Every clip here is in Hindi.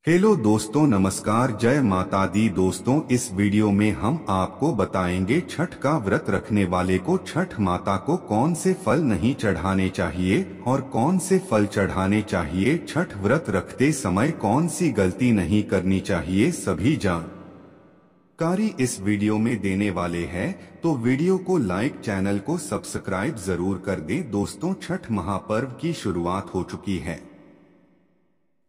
हेलो दोस्तों, नमस्कार, जय माता दी। दोस्तों, इस वीडियो में हम आपको बताएंगे छठ का व्रत रखने वाले को छठ माता को कौन से फल नहीं चढ़ाने चाहिए और कौन से फल चढ़ाने चाहिए। छठ व्रत रखते समय कौन सी गलती नहीं करनी चाहिए, सभी जानकारी इस वीडियो में देने वाले हैं, तो वीडियो को लाइक, चैनल को सब्सक्राइब जरूर कर दें। दोस्तों, छठ महापर्व की शुरुआत हो चुकी है।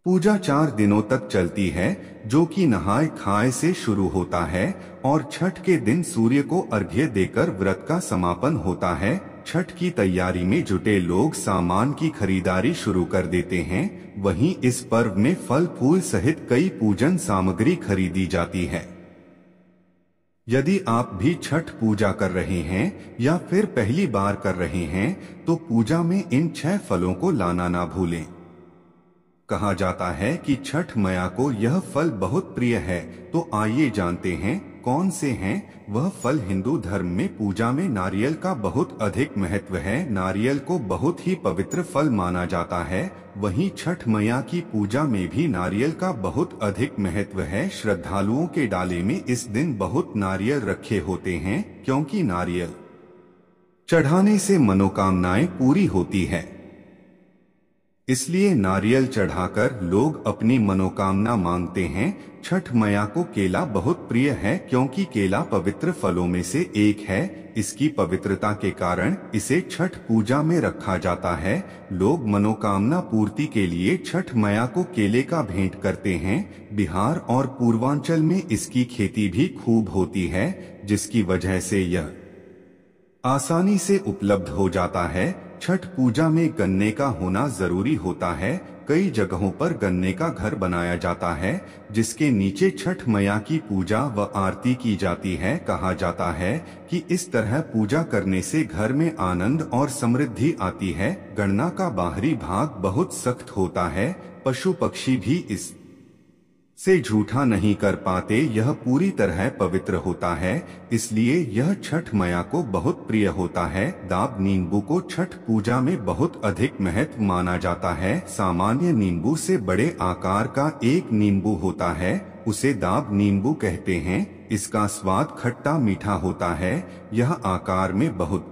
पूजा 4 दिनों तक चलती है, जो कि नहाय खाए से शुरू होता है और छठ के दिन सूर्य को अर्घ्य देकर व्रत का समापन होता है। छठ की तैयारी में जुटे लोग सामान की खरीदारी शुरू कर देते हैं। वहीं इस पर्व में फल फूल सहित कई पूजन सामग्री खरीदी जाती है। यदि आप भी छठ पूजा कर रहे हैं या फिर पहली बार कर रहे हैं, तो पूजा में इन 6 फलों को लाना ना भूलें। कहा जाता है कि छठ मैया को यह फल बहुत प्रिय है, तो आइए जानते हैं कौन से हैं वह फल। हिंदू धर्म में पूजा में नारियल का बहुत अधिक महत्व है। नारियल को बहुत ही पवित्र फल माना जाता है। वहीं छठ मैया की पूजा में भी नारियल का बहुत अधिक महत्व है। श्रद्धालुओं के डाले में इस दिन बहुत नारियल रखे होते हैं, क्योंकि नारियल चढ़ाने से मनोकामनाएं पूरी होती है। इसलिए नारियल चढ़ाकर लोग अपनी मनोकामना मांगते हैं। छठ मैया को केला बहुत प्रिय है, क्योंकि केला पवित्र फलों में से एक है। इसकी पवित्रता के कारण इसे छठ पूजा में रखा जाता है। लोग मनोकामना पूर्ति के लिए छठ मैया को केले का भेंट करते हैं। बिहार और पूर्वांचल में इसकी खेती भी खूब होती है, जिसकी वजह से यह आसानी से उपलब्ध हो जाता है। छठ पूजा में गन्ने का होना जरूरी होता है। कई जगहों पर गन्ने का घर बनाया जाता है, जिसके नीचे छठ मैया की पूजा व आरती की जाती है। कहा जाता है कि इस तरह पूजा करने से घर में आनंद और समृद्धि आती है। गन्ना का बाहरी भाग बहुत सख्त होता है। पशु पक्षी भी इस से झूठा नहीं कर पाते। यह पूरी तरह पवित्र होता है, इसलिए यह छठ मैया को बहुत प्रिय होता है। दाब नींबू को छठ पूजा में बहुत अधिक महत्व माना जाता है। सामान्य नींबू से बड़े आकार का एक नींबू होता है, उसे दाब नींबू कहते हैं। इसका स्वाद खट्टा मीठा होता है। यह आकार में बहुत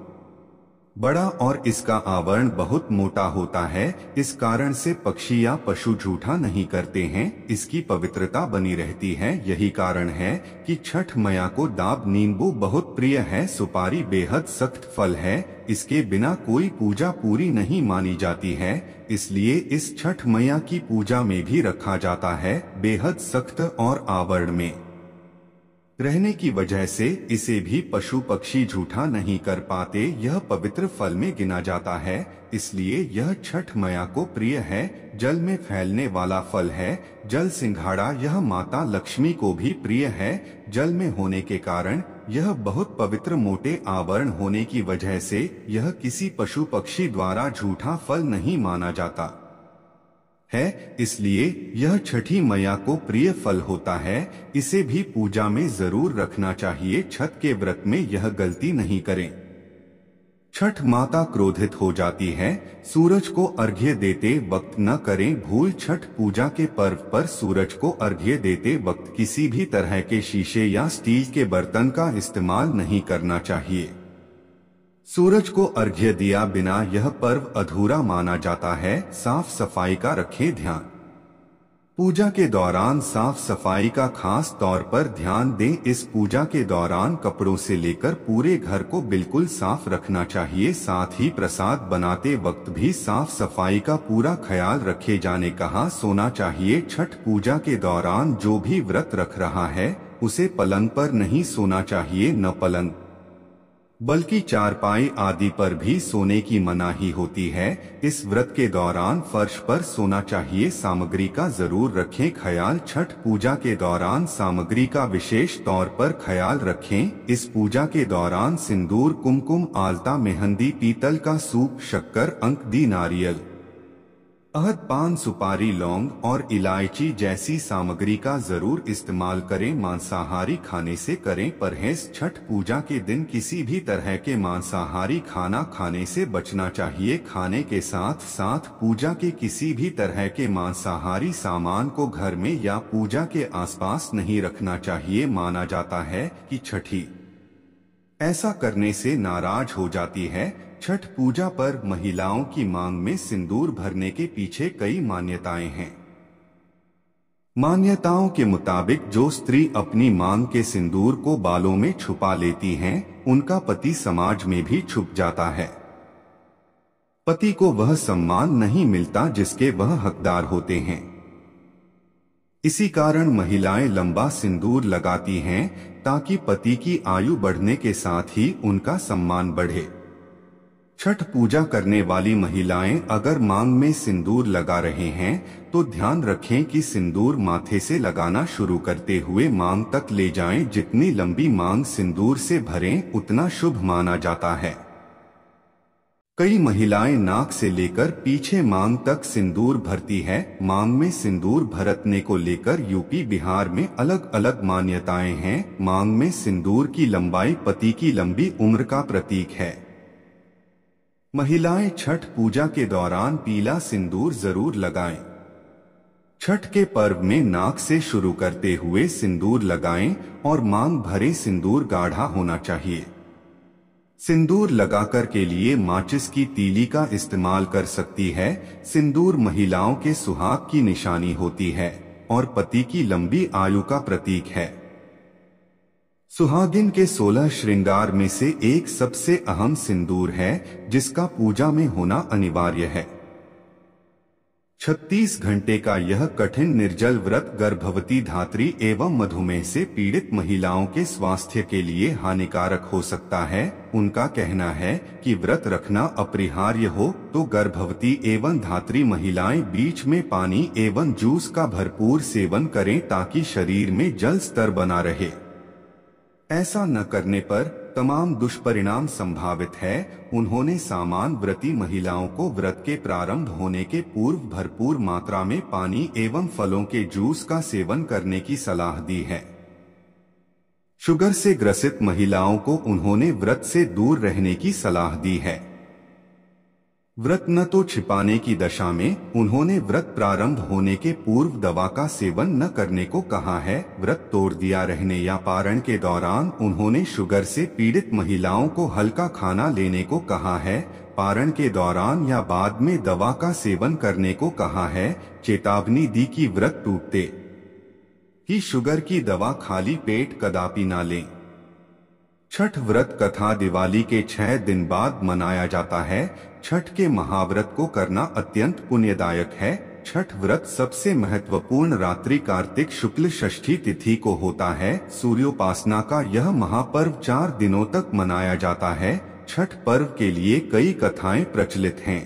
बड़ा और इसका आवरण बहुत मोटा होता है। इस कारण से पक्षी या पशु झूठा नहीं करते हैं। इसकी पवित्रता बनी रहती है। यही कारण है कि छठ मैया को दाब नींबू बहुत प्रिय है। सुपारी बेहद सख्त फल है, इसके बिना कोई पूजा पूरी नहीं मानी जाती है। इसलिए इस छठ मैया की पूजा में भी रखा जाता है। बेहद सख्त और आवरण में रहने की वजह से इसे भी पशु पक्षी झूठा नहीं कर पाते। यह पवित्र फल में गिना जाता है, इसलिए यह छठ मैया को प्रिय है। जल में फैलने वाला फल है। जल सिंघाड़ा यह माता लक्ष्मी को भी प्रिय है। जल में होने के कारण यह बहुत पवित्र मोटे आवरण होने की वजह से यह किसी पशु पक्षी द्वारा झूठा फल नहीं माना जाता है। इसलिए यह छठी मैया को प्रिय फल होता है। इसे भी पूजा में जरूर रखना चाहिए। छठ के व्रत में यह गलती नहीं करें। छठ माता क्रोधित हो जाती है। सूरज को अर्घ्य देते वक्त न करें भूल। छठ पूजा के पर्व पर सूरज को अर्घ्य देते वक्त किसी भी तरह के शीशे या स्टील के बर्तन का इस्तेमाल नहीं करना चाहिए। सूरज को अर्घ्य दिया बिना यह पर्व अधूरा माना जाता है। साफ सफाई का रखें ध्यान। पूजा के दौरान साफ सफाई का खास तौर पर ध्यान दें। इस पूजा के दौरान कपड़ों से लेकर पूरे घर को बिल्कुल साफ रखना चाहिए। साथ ही प्रसाद बनाते वक्त भी साफ सफाई का पूरा ख्याल रखे जाने कहा सोना चाहिए। छठ पूजा के दौरान जो भी व्रत रख रहा है, उसे पलंग पर नहीं सोना चाहिए। न पलंग बल्कि चारपाई आदि पर भी सोने की मनाही होती है। इस व्रत के दौरान फर्श पर सोना चाहिए। सामग्री का जरूर रखें ख्याल। छठ पूजा के दौरान सामग्री का विशेष तौर पर ख्याल रखें। इस पूजा के दौरान सिंदूर, कुमकुम, आलता, मेहंदी, पीतल का सूप, शक्कर, अंक दी, नारियल अहद, पान, सुपारी, लौंग और इलायची जैसी सामग्री का जरूर इस्तेमाल करें। मांसाहारी खाने से करें परहेज। छठ पूजा के दिन किसी भी तरह के मांसाहारी खाना खाने से बचना चाहिए। खाने के साथ साथ पूजा के किसी भी तरह के मांसाहारी सामान को घर में या पूजा के आसपास नहीं रखना चाहिए। माना जाता है कि छठी ऐसा करने से नाराज हो जाती है। छठ पूजा पर महिलाओं की मांग में सिंदूर भरने के पीछे कई मान्यताएं हैं। मान्यताओं के मुताबिक जो स्त्री अपनी मांग के सिंदूर को बालों में छुपा लेती हैं, उनका पति समाज में भी छुप जाता है। पति को वह सम्मान नहीं मिलता जिसके वह हकदार होते हैं। इसी कारण महिलाएं लंबा सिंदूर लगाती हैं ताकि पति की आयु बढ़ने के साथ ही उनका सम्मान बढ़े। छठ पूजा करने वाली महिलाएं अगर मांग में सिंदूर लगा रहे हैं तो ध्यान रखें कि सिंदूर माथे से लगाना शुरू करते हुए मांग तक ले जाएं। जितनी लंबी मांग सिंदूर से भरें उतना शुभ माना जाता है। कई महिलाएं नाक से लेकर पीछे मांग तक सिंदूर भरती है। मांग में सिंदूर भरतने को लेकर यूपी बिहार में अलग अलग मान्यताएं हैं। मांग में सिंदूर की लंबाई पति की लंबी उम्र का प्रतीक है। महिलाएं छठ पूजा के दौरान पीला सिंदूर जरूर लगाएं। छठ के पर्व में नाक से शुरू करते हुए सिंदूर लगाएं और मांग भरे सिंदूर गाढ़ा होना चाहिए। सिंदूर लगाकर के लिए माचिस की तीली का इस्तेमाल कर सकती है। सिंदूर महिलाओं के सुहाग की निशानी होती है और पति की लंबी आयु का प्रतीक है। सुहागिन के 16 श्रृंगार में से एक सबसे अहम सिंदूर है जिसका पूजा में होना अनिवार्य है। 36 घंटे का यह कठिन निर्जल व्रत गर्भवती, धात्री एवं मधुमेह से पीड़ित महिलाओं के स्वास्थ्य के लिए हानिकारक हो सकता है। उनका कहना है कि व्रत रखना अपरिहार्य हो तो गर्भवती एवं धात्री महिलाएं बीच में पानी एवं जूस का भरपूर सेवन करें ताकि शरीर में जल स्तर बना रहे। ऐसा न करने पर तमाम दुष्परिणाम संभावित है। उन्होंने सामान्य व्रती महिलाओं को व्रत के प्रारंभ होने के पूर्व भरपूर मात्रा में पानी एवं फलों के जूस का सेवन करने की सलाह दी है। शुगर से ग्रसित महिलाओं को उन्होंने व्रत से दूर रहने की सलाह दी है। व्रत न तो छिपाने की दशा में उन्होंने व्रत प्रारंभ होने के पूर्व दवा का सेवन न करने को कहा है। व्रत तोड़ दिया रहने या पारण के दौरान उन्होंने शुगर से पीड़ित महिलाओं को हल्का खाना लेने को कहा है। पारण के दौरान या बाद में दवा का सेवन करने को कहा है। चेतावनी दी कि व्रत टूटते ही शुगर की दवा खाली पेट कदापि न लें। छठ व्रत कथा दिवाली के 6 दिन बाद मनाया जाता है। छठ के महाव्रत को करना अत्यंत पुण्यदायक है। छठ व्रत सबसे महत्वपूर्ण रात्रि कार्तिक शुक्ल षष्ठी तिथि को होता है। सूर्योपासना का यह महापर्व 4 दिनों तक मनाया जाता है। छठ पर्व के लिए कई कथाएं प्रचलित हैं,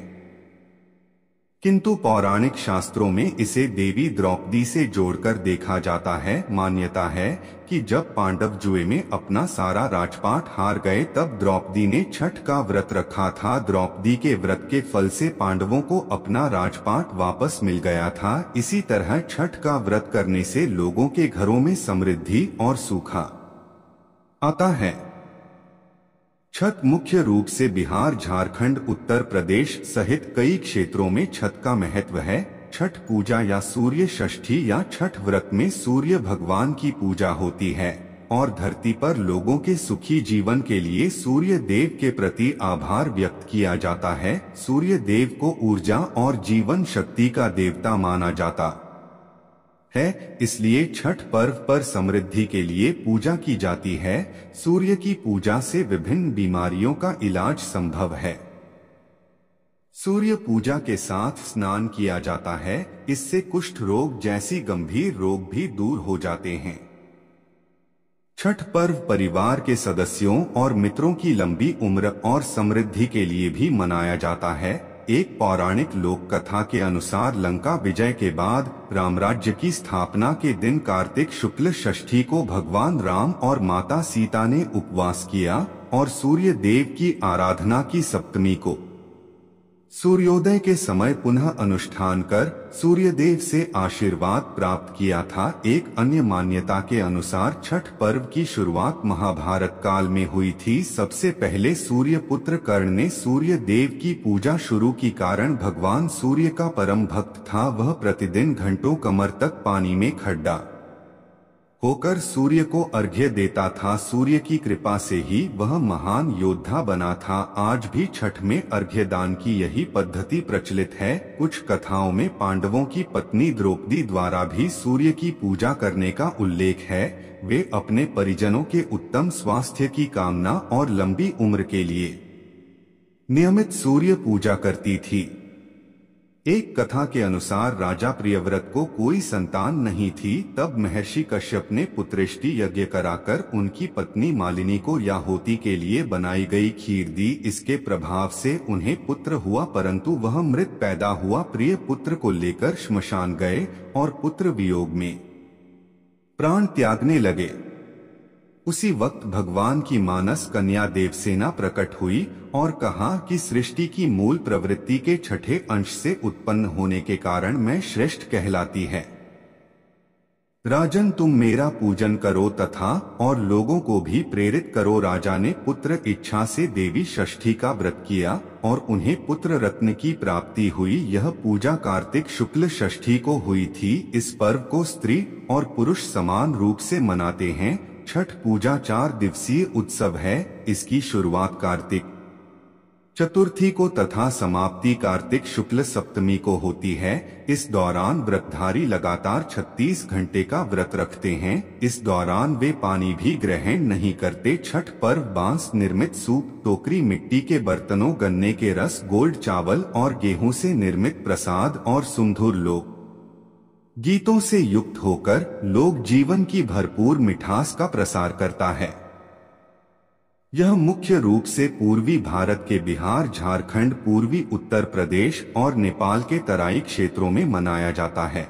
किंतु पौराणिक शास्त्रों में इसे देवी द्रौपदी से जोड़कर देखा जाता है। मान्यता है कि जब पांडव जुए में अपना सारा राजपाट हार गए तब द्रौपदी ने छठ का व्रत रखा था। द्रौपदी के व्रत के फल से पांडवों को अपना राजपाट वापस मिल गया था। इसी तरह छठ का व्रत करने से लोगों के घरों में समृद्धि और सूखा आता है। छठ मुख्य रूप से बिहार, झारखंड, उत्तर प्रदेश सहित कई क्षेत्रों में छठ का महत्व है। छठ पूजा या सूर्य षष्ठी या छठ व्रत में सूर्य भगवान की पूजा होती है और धरती पर लोगों के सुखी जीवन के लिए सूर्य देव के प्रति आभार व्यक्त किया जाता है। सूर्य देव को ऊर्जा और जीवन शक्ति का देवता माना जाता है, इसलिए छठ पर्व पर समृद्धि के लिए पूजा की जाती है। सूर्य की पूजा से विभिन्न बीमारियों का इलाज संभव है। सूर्य पूजा के साथ स्नान किया जाता है, इससे कुष्ठ रोग जैसी गंभीर रोग भी दूर हो जाते हैं। छठ पर्व परिवार के सदस्यों और मित्रों की लंबी उम्र और समृद्धि के लिए भी मनाया जाता है। एक पौराणिक लोक कथा के अनुसार लंका विजय के बाद रामराज्य की स्थापना के दिन कार्तिक शुक्ल षष्ठी को भगवान राम और माता सीता ने उपवास किया और सूर्य देव की आराधना की। सप्तमी को सूर्योदय के समय पुनः अनुष्ठान कर सूर्यदेव से आशीर्वाद प्राप्त किया था। एक अन्य मान्यता के अनुसार छठ पर्व की शुरुआत महाभारत काल में हुई थी। सबसे पहले सूर्य पुत्र कर्ण ने सूर्य देव की पूजा शुरू की। कारण भगवान सूर्य का परम भक्त था। वह प्रतिदिन घंटों कमर तक पानी में खड्डा होकर सूर्य को अर्घ्य देता था। सूर्य की कृपा से ही वह महान योद्धा बना था। आज भी छठ में अर्घ्य दान की यही पद्धति प्रचलित है। कुछ कथाओं में पांडवों की पत्नी द्रौपदी द्वारा भी सूर्य की पूजा करने का उल्लेख है। वे अपने परिजनों के उत्तम स्वास्थ्य की कामना और लंबी उम्र के लिए नियमित सूर्य पूजा करती थी। एक कथा के अनुसार राजा प्रियव्रत को कोई संतान नहीं थी। तब महर्षि कश्यप ने पुत्रेष्टि यज्ञ कराकर उनकी पत्नी मालिनी को याहोती के लिए बनाई गई खीर दी। इसके प्रभाव से उन्हें पुत्र हुआ, परंतु वह मृत पैदा हुआ। प्रिय पुत्र को लेकर श्मशान गए और पुत्र वियोग में प्राण त्यागने लगे। उसी वक्त भगवान की मानस कन्या देवसेना प्रकट हुई और कहा कि सृष्टि की मूल प्रवृत्ति के छठे अंश से उत्पन्न होने के कारण मैं श्रेष्ठ कहलाती है। राजन, तुम मेरा पूजन करो तथा और लोगों को भी प्रेरित करो। राजा ने पुत्र इच्छा से देवी षष्ठी का व्रत किया और उन्हें पुत्र रत्न की प्राप्ति हुई। यह पूजा कार्तिक शुक्ल षष्ठी को हुई थी। इस पर्व को स्त्री और पुरुष समान रूप से मनाते हैं। छठ पूजा 4 दिवसीय उत्सव है। इसकी शुरुआत कार्तिक चतुर्थी को तथा समाप्ति कार्तिक शुक्ल सप्तमी को होती है। इस दौरान व्रतधारी लगातार 36 घंटे का व्रत रखते हैं। इस दौरान वे पानी भी ग्रहण नहीं करते। छठ पर्व बांस निर्मित सूप, टोकरी, मिट्टी के बर्तनों, गन्ने के रस, गोल्ड चावल और गेहूं से निर्मित प्रसाद और सुमधुर लोक गीतों से युक्त होकर लोक जीवन की भरपूर मिठास का प्रसार करता है। यह मुख्य रूप से पूर्वी भारत के बिहार, झारखंड, पूर्वी उत्तर प्रदेश और नेपाल के तराई क्षेत्रों में मनाया जाता है।